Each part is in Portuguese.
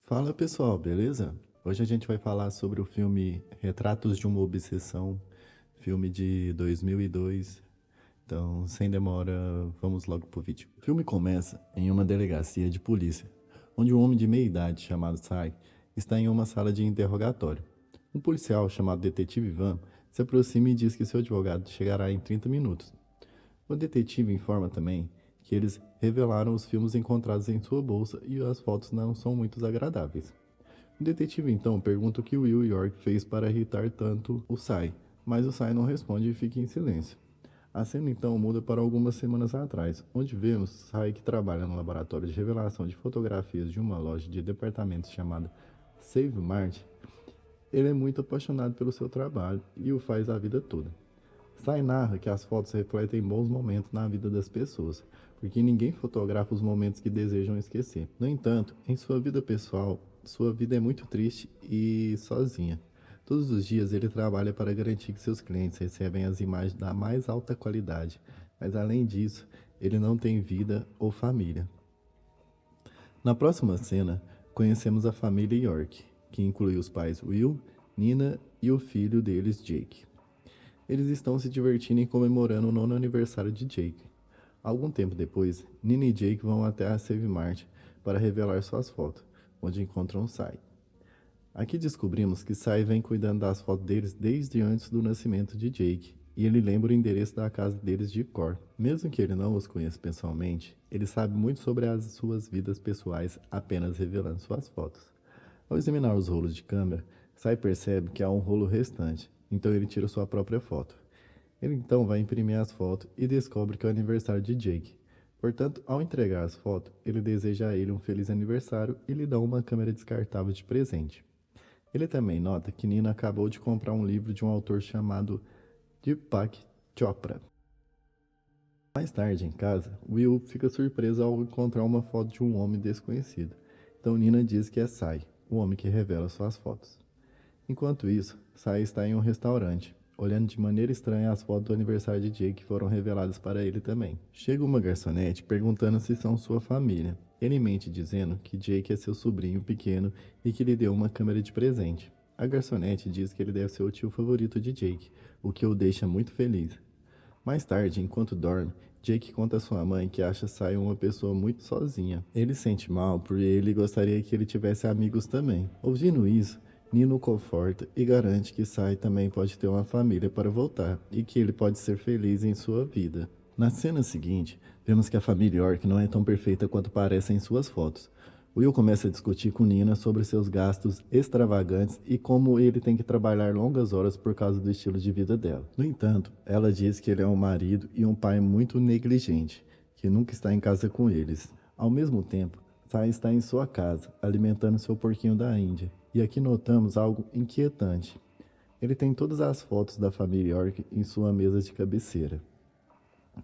Fala pessoal, beleza? Hoje a gente vai falar sobre o filme Retratos de uma Obsessão, filme de 2002. Então, sem demora, vamos logo pro vídeo. O filme começa em uma delegacia de polícia, onde um homem de meia idade chamado Sai está em uma sala de interrogatório. Um policial chamado Detetive Van se aproxima e diz que seu advogado chegará em 30 minutos. O detetive informa também que eles revelaram os filmes encontrados em sua bolsa e as fotos não são muito agradáveis. O detetive então pergunta o que Will York fez para irritar tanto o Sai, mas o Sai não responde e fica em silêncio. A cena então muda para algumas semanas atrás, onde vemos Sai que trabalha no laboratório de revelação de fotografias de uma loja de departamentos chamada Save Mart. Ele é muito apaixonado pelo seu trabalho e o faz a vida toda. Sai narra que as fotos refletem bons momentos na vida das pessoas, porque ninguém fotografa os momentos que desejam esquecer. No entanto, em sua vida pessoal, sua vida é muito triste e sozinha. Todos os dias ele trabalha para garantir que seus clientes recebem as imagens da mais alta qualidade, mas além disso, ele não tem vida ou família. Na próxima cena, conhecemos a família York, que inclui os pais Will, Nina e o filho deles, Jake. Eles estão se divertindo e comemorando o nono aniversário de Jake. Algum tempo depois, Nina e Jake vão até a Save Mart para revelar suas fotos, onde encontram Sai. Aqui descobrimos que Sai vem cuidando das fotos deles desde antes do nascimento de Jake, e ele lembra o endereço da casa deles de cor. Mesmo que ele não os conheça pessoalmente, ele sabe muito sobre as suas vidas pessoais apenas revelando suas fotos. Ao examinar os rolos de câmera, Sai percebe que há um rolo restante, então ele tira sua própria foto. Ele então vai imprimir as fotos e descobre que é o aniversário de Jake. Portanto, ao entregar as fotos, ele deseja a ele um feliz aniversário e lhe dá uma câmera descartável de presente. Ele também nota que Nina acabou de comprar um livro de um autor chamado Deepak Chopra. Mais tarde, em casa, Will fica surpreso ao encontrar uma foto de um homem desconhecido. Então Nina diz que é Sai, o homem que revela suas fotos. Enquanto isso, Sai está em um restaurante, olhando de maneira estranha as fotos do aniversário de Jake que foram reveladas para ele também. Chega uma garçonete perguntando se são sua família. Ele mente dizendo que Jake é seu sobrinho pequeno e que lhe deu uma câmera de presente. A garçonete diz que ele deve ser o tio favorito de Jake, o que o deixa muito feliz. Mais tarde, enquanto dorme, Jake conta a sua mãe que acha Sai uma pessoa muito sozinha. Ele sente mal porque ele gostaria que ele tivesse amigos também. Ouvindo isso, Nino o conforta e garante que Sai também pode ter uma família para voltar e que ele pode ser feliz em sua vida. Na cena seguinte, vemos que a família York não é tão perfeita quanto parece em suas fotos. Will começa a discutir com Nina sobre seus gastos extravagantes e como ele tem que trabalhar longas horas por causa do estilo de vida dela. No entanto, ela diz que ele é um marido e um pai muito negligente, que nunca está em casa com eles. Ao mesmo tempo, Sai está em sua casa, alimentando seu porquinho da Índia. E aqui notamos algo inquietante. Ele tem todas as fotos da família York em sua mesa de cabeceira.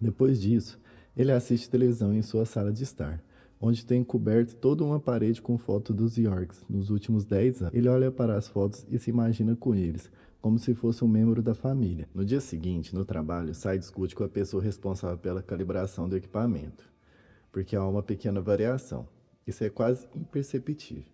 Depois disso, ele assiste televisão em sua sala de estar, onde tem coberto toda uma parede com fotos dos Yorks nos últimos 10 anos. Ele olha para as fotos e se imagina com eles, como se fosse um membro da família. No dia seguinte, no trabalho, Sai discute com a pessoa responsável pela calibração do equipamento, porque há uma pequena variação. Isso é quase imperceptível,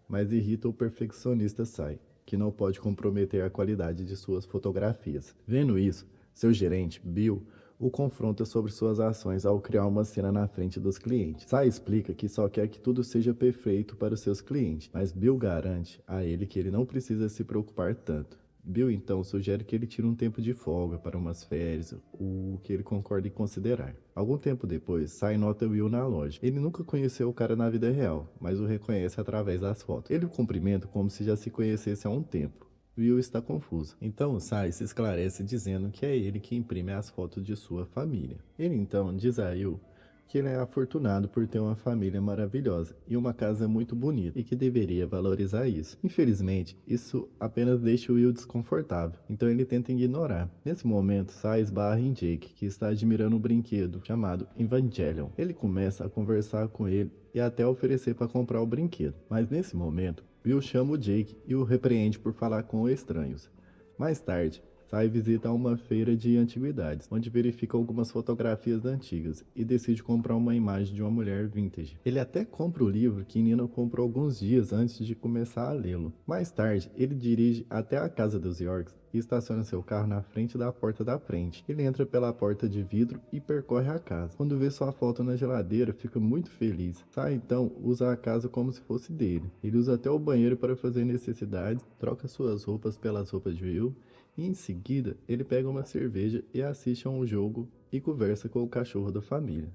mas irrita o perfeccionista Sai, que não pode comprometer a qualidade de suas fotografias. Vendo isso, seu gerente, Bill, o confronta sobre suas ações ao criar uma cena na frente dos clientes. Sai explica que só quer que tudo seja perfeito para os seus clientes, mas Bill garante a ele que ele não precisa se preocupar tanto. Bill então sugere que ele tire um tempo de folga para umas férias, o que ele concorda em considerar. Algum tempo depois, Sai nota Will na loja. Ele nunca conheceu o cara na vida real, mas o reconhece através das fotos. Ele o cumprimenta como se já se conhecesse há um tempo. Will está confuso. Então Sai se esclarece dizendo que é ele que imprime as fotos de sua família. Ele então diz a Will que ele é afortunado por ter uma família maravilhosa e uma casa muito bonita e que deveria valorizar isso. Infelizmente, isso apenas deixa o Will desconfortável, então ele tenta ignorar. Nesse momento, Sai esbarra em Jake, que está admirando um brinquedo chamado Evangelion. Ele começa a conversar com ele e até oferecer para comprar o brinquedo, mas nesse momento, Will chama o Jake e o repreende por falar com estranhos. Mais tarde, Sai e visita uma feira de antiguidades, onde verifica algumas fotografias antigas e decide comprar uma imagem de uma mulher vintage. Ele até compra o livro que Nina comprou alguns dias antes de começar a lê-lo. Mais tarde, ele dirige até a casa dos Yorks e estaciona seu carro na frente da porta da frente. Ele entra pela porta de vidro e percorre a casa. Quando vê sua foto na geladeira, fica muito feliz. Sai então, usa a casa como se fosse dele. Ele usa até o banheiro para fazer necessidades, troca suas roupas pelas roupas de Will e em seguida ele pega uma cerveja e assiste a um jogo e conversa com o cachorro da família.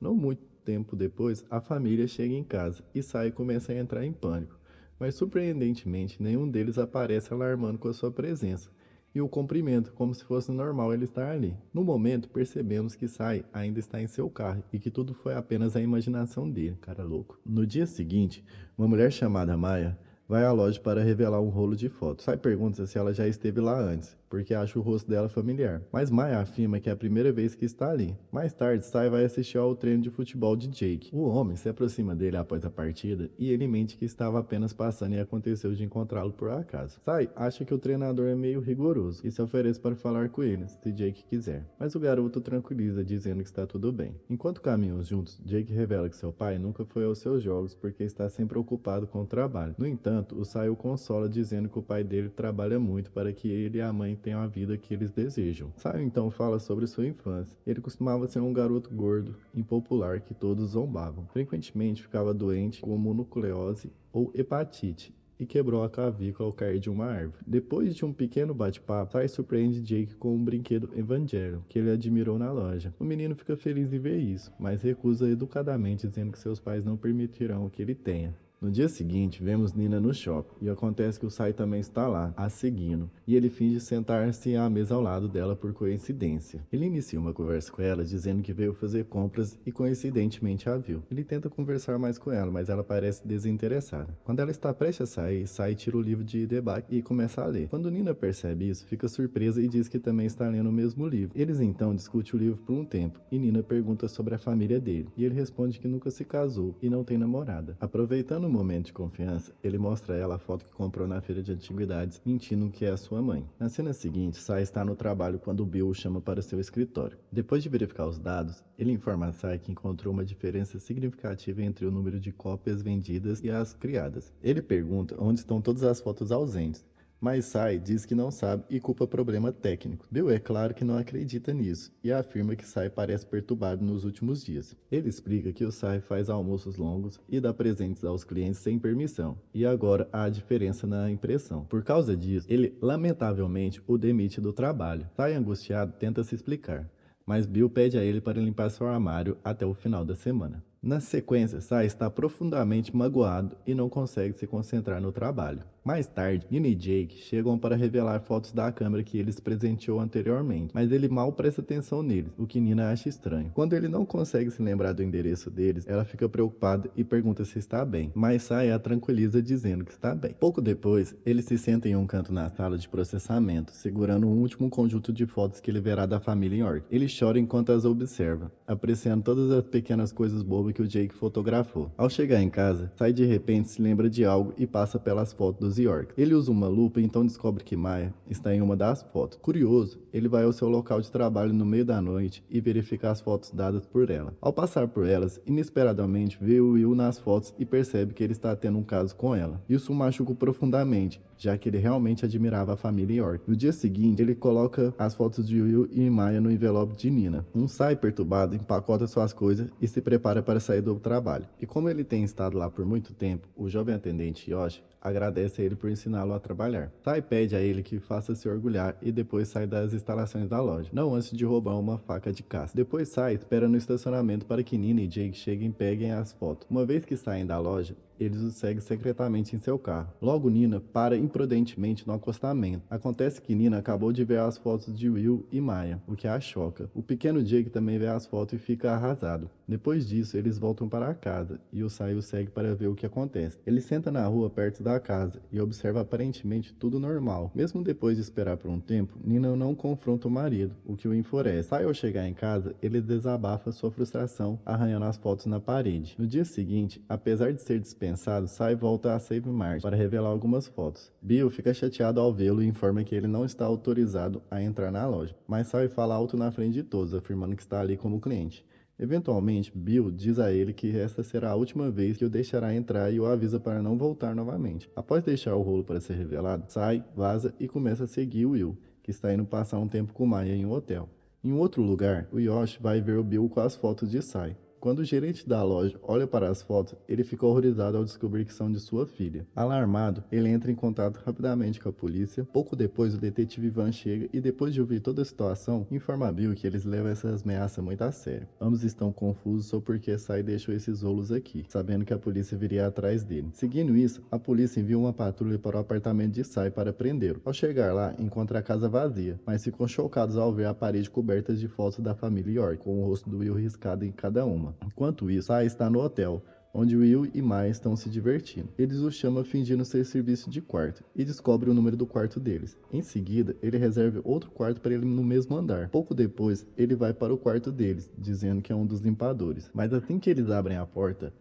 Não muito tempo depois, a família chega em casa e Sai começa a entrar em pânico. Mas surpreendentemente, nenhum deles aparece alarmando com a sua presença, e o cumprimenta como se fosse normal ele estar ali. No momento, percebemos que Sai ainda está em seu carro e que tudo foi apenas a imaginação dele, cara louco. No dia seguinte, uma mulher chamada Maya vai à loja para revelar um rolo de fotos. Sai pergunta se ela já esteve lá antes, porque acha o rosto dela familiar. Mas Maya afirma que é a primeira vez que está ali. Mais tarde, Sai vai assistir ao treino de futebol de Jake. O homem se aproxima dele após a partida e ele mente que estava apenas passando e aconteceu de encontrá-lo por acaso. Sai acha que o treinador é meio rigoroso e se oferece para falar com ele, se Jake quiser. Mas o garoto tranquiliza, dizendo que está tudo bem. Enquanto caminham juntos, Jake revela que seu pai nunca foi aos seus jogos porque está sempre ocupado com o trabalho. No entanto, o Sai o consola, dizendo que o pai dele trabalha muito para que ele e a mãe tenham a vida que eles desejam. Sai então fala sobre sua infância. Ele costumava ser um garoto gordo, impopular, que todos zombavam. Frequentemente ficava doente com mononucleose ou hepatite e quebrou a clavícula ao cair de uma árvore. Depois de um pequeno bate-papo, Sai surpreende Jake com um brinquedo Evangelion, que ele admirou na loja. O menino fica feliz em ver isso, mas recusa educadamente, dizendo que seus pais não permitirão que ele tenha. No dia seguinte, vemos Nina no shopping, e acontece que o Sai também está lá, a seguindo, e ele finge sentar-se à mesa ao lado dela por coincidência. Ele inicia uma conversa com ela, dizendo que veio fazer compras e coincidentemente a viu. Ele tenta conversar mais com ela, mas ela parece desinteressada. Quando ela está prestes a sair, Sai tira o livro de debate e começa a ler. Quando Nina percebe isso, fica surpresa e diz que também está lendo o mesmo livro. Eles então discutem o livro por um tempo, e Nina pergunta sobre a família dele, e ele responde que nunca se casou e não tem namorada. Aproveitando no momento de confiança, ele mostra a ela a foto que comprou na feira de antiguidades, mentindo que é a sua mãe. Na cena seguinte, Sai está no trabalho quando Bill o chama para seu escritório. Depois de verificar os dados, ele informa a Sai que encontrou uma diferença significativa entre o número de cópias vendidas e as criadas. Ele pergunta onde estão todas as fotos ausentes, mas Sai diz que não sabe e culpa problema técnico. Bill é claro que não acredita nisso e afirma que Sai parece perturbado nos últimos dias. Ele explica que o Sai faz almoços longos e dá presentes aos clientes sem permissão, e agora há diferença na impressão. Por causa disso, ele lamentavelmente o demite do trabalho. Sai angustiado tenta se explicar, mas Bill pede a ele para limpar seu armário até o final da semana. Na sequência, Sai está profundamente magoado e não consegue se concentrar no trabalho. Mais tarde, Nina e Jake chegam para revelar fotos da câmera que eles presenteou anteriormente, mas ele mal presta atenção neles, o que Nina acha estranho. Quando ele não consegue se lembrar do endereço deles, ela fica preocupada e pergunta se está bem, mas Sai a tranquiliza dizendo que está bem. Pouco depois, ele se senta em um canto na sala de processamento, segurando um último conjunto de fotos que ele verá da família York. Ele chora enquanto as observa, apreciando todas as pequenas coisas bobas que o Jake fotografou. Ao chegar em casa, Sai de repente se lembra de algo e passa pelas fotos dos York. Ele usa uma lupa e então descobre que Maya está em uma das fotos. Curioso, ele vai ao seu local de trabalho no meio da noite e verifica as fotos dadas por ela. Ao passar por elas, inesperadamente vê o Will nas fotos e percebe que ele está tendo um caso com ela. Isso o machuca profundamente, já que ele realmente admirava a família York. No dia seguinte, ele coloca as fotos de Will e Maya no envelope de Nina. Sai perturbado, empacota suas coisas e se prepara para sair do trabalho. E como ele tem estado lá por muito tempo, o jovem atendente Yoshi agradece a ele por ensiná-lo a trabalhar. Sai pede a ele que faça se orgulhar e depois sai das instalações da loja, não antes de roubar uma faca de caça. Depois Sai espera no estacionamento para que Nina e Jake cheguem e peguem as fotos. Uma vez que saem da loja, eles o seguem secretamente em seu carro. Logo, Nina para imprudentemente no acostamento. Acontece que Nina acabou de ver as fotos de Will e Maya, o que a choca. O pequeno Jake também vê as fotos e fica arrasado. Depois disso, eles voltam para a casa e o Sai o segue para ver o que acontece. Ele senta na rua perto da casa e observa aparentemente tudo normal. Mesmo depois de esperar por um tempo, Nina não confronta o marido, o que o enfurece. Sai ao chegar em casa, ele desabafa sua frustração, arranhando as fotos na parede. No dia seguinte, apesar de ser dispensado dispensado, Sai volta a Save Mart para revelar algumas fotos. Bill fica chateado ao vê-lo e informa que ele não está autorizado a entrar na loja, mas Sai fala alto na frente de todos, afirmando que está ali como cliente. Eventualmente, Bill diz a ele que esta será a última vez que o deixará entrar e o avisa para não voltar novamente. Após deixar o rolo para ser revelado, Sai, vaza e começa a seguir Will, que está indo passar um tempo com Maya em um hotel. Em outro lugar, o Yoshi vai ver o Bill com as fotos de Sai. Quando o gerente da loja olha para as fotos, ele fica horrorizado ao descobrir que são de sua filha. Alarmado, ele entra em contato rapidamente com a polícia. Pouco depois, o detetive Van chega e, depois de ouvir toda a situação, informa a Bill que eles levam essas ameaças muito a sério. Ambos estão confusos sobre por que Sai deixou esses rolos aqui, sabendo que a polícia viria atrás dele. Seguindo isso, a polícia envia uma patrulha para o apartamento de Sai para prendê-lo. Ao chegar lá, encontra a casa vazia, mas ficam chocados ao ver a parede coberta de fotos da família York, com o rosto do Will riscado em cada uma. Enquanto isso, Sai está no hotel, onde Will e Maya estão se divertindo. Eles o chamam fingindo ser serviço de quarto e descobre o número do quarto deles. Em seguida, ele reserva outro quarto para ele no mesmo andar. Pouco depois, ele vai para o quarto deles, dizendo que é um dos limpadores. Mas assim que eles abrem a porta,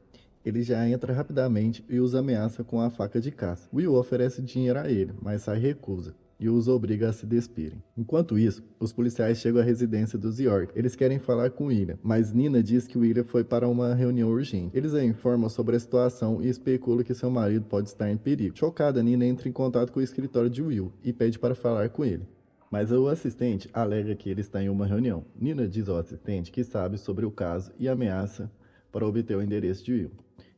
ele já entra rapidamente e os ameaça com a faca de caça. Will oferece dinheiro a ele, mas Sai recusa e os obriga a se despirem. Enquanto isso, os policiais chegam à residência dos York. Eles querem falar com William, mas Nina diz que William foi para uma reunião urgente. Eles a informam sobre a situação e especulam que seu marido pode estar em perigo. Chocada, Nina entra em contato com o escritório de Will e pede para falar com ele. Mas o assistente alega que ele está em uma reunião. Nina diz ao assistente que sabe sobre o caso e ameaça para obter o endereço de Will.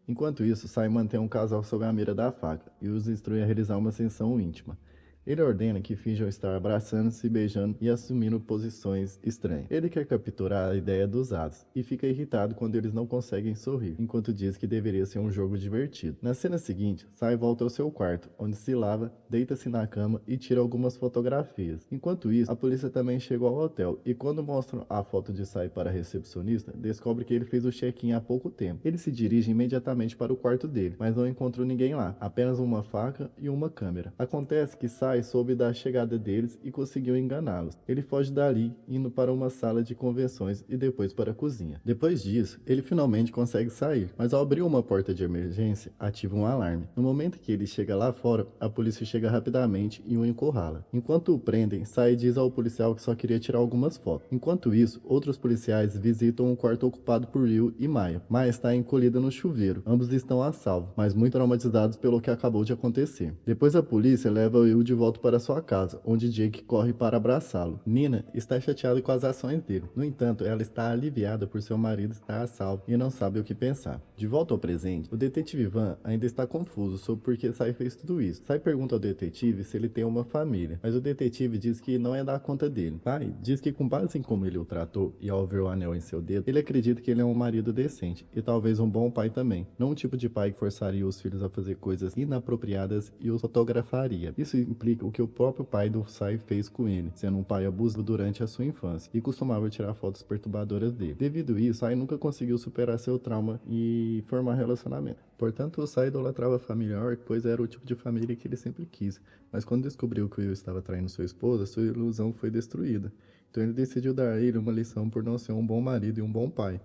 Enquanto isso, Sai mantém um casal sob a mira da faca e os instrui a realizar uma sessão íntima. Ele ordena que finjam estar abraçando, se beijando e assumindo posições estranhas. Ele quer capturar a ideia dos atos e fica irritado quando eles não conseguem sorrir, enquanto diz que deveria ser um jogo divertido. Na cena seguinte, Sai volta ao seu quarto, onde se lava, deita-se na cama e tira algumas fotografias. Enquanto isso, a polícia também chegou ao hotel e, quando mostram a foto de Sai para a recepcionista, descobre que ele fez o check-in há pouco tempo. Ele se dirige imediatamente para o quarto dele, mas não encontrou ninguém lá, apenas uma faca e uma câmera. Acontece que Sai soube da chegada deles e conseguiu enganá-los. Ele foge dali, indo para uma sala de convenções e depois para a cozinha. Depois disso, ele finalmente consegue sair, mas ao abrir uma porta de emergência, ativa um alarme. No momento que ele chega lá fora, a polícia chega rapidamente e o encurrala. Enquanto o prendem, Sai diz ao policial que só queria tirar algumas fotos. Enquanto isso, outros policiais visitam o quarto ocupado por Will e Maya. Maya está encolhida no chuveiro. Ambos estão a salvo, mas muito traumatizados pelo que acabou de acontecer. Depois a polícia leva Will de volta para sua casa, onde Jake corre para abraçá-lo. Nina está chateada com as ações dele. No entanto, ela está aliviada por seu marido estar a salvo e não sabe o que pensar. De volta ao presente, o detetive Van ainda está confuso sobre por que Sai fez tudo isso. Sai pergunta ao detetive se ele tem uma família, mas o detetive diz que não é da conta dele. Sai diz que, com base em como ele o tratou e ao ver o anel em seu dedo, ele acredita que ele é um marido decente e talvez um bom pai também. Não um tipo de pai que forçaria os filhos a fazer coisas inapropriadas e os fotografaria. Isso implica o que o próprio pai do Sai fez com ele, sendo um pai abusivo durante a sua infância e costumava tirar fotos perturbadoras dele. Devido a isso, Sai nunca conseguiu superar seu trauma e formar relacionamento. Portanto, o Sai idolatrava a família York, pois era o tipo de família que ele sempre quis. Mas quando descobriu que Will estava traindo sua esposa, sua ilusão foi destruída. Então ele decidiu dar a ele uma lição por não ser um bom marido e um bom pai.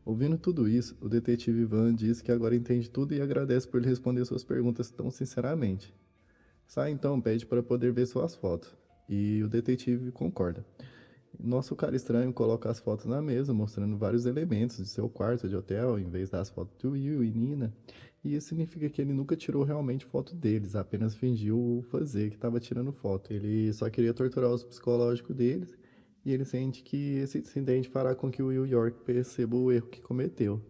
Ouvindo tudo isso, o detetive Van diz que agora entende tudo e agradece por ele responder suas perguntas tão sinceramente. Sai então pede para poder ver suas fotos, e o detetive concorda. Nosso cara estranho coloca as fotos na mesa, mostrando vários elementos de seu quarto de hotel, em vez das fotos do Will e Nina, e isso significa que ele nunca tirou realmente foto deles, apenas fingiu fazer que estava tirando foto. Ele só queria torturar os psicológicos deles, e ele sente que esse incidente fará com que o Will York perceba o erro que cometeu.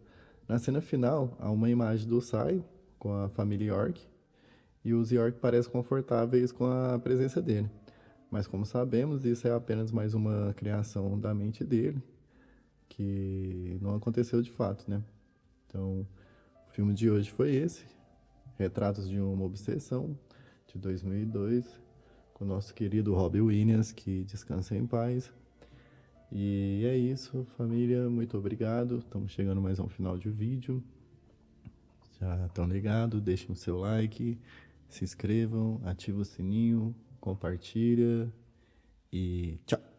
Na cena final, há uma imagem do Sai com a família York, e os York parecem confortáveis com a presença dele. Mas como sabemos, isso é apenas mais uma criação da mente dele, que não aconteceu de fato, né? Então, o filme de hoje foi esse, Retratos de uma Obsessão, de 2002, com o nosso querido Robbie Williams, que descansa em paz. E é isso, família, muito obrigado. Estamos chegando mais a um final de vídeo. Já estão ligados, deixem o seu like, se inscrevam, ativem o sininho, compartilha e tchau!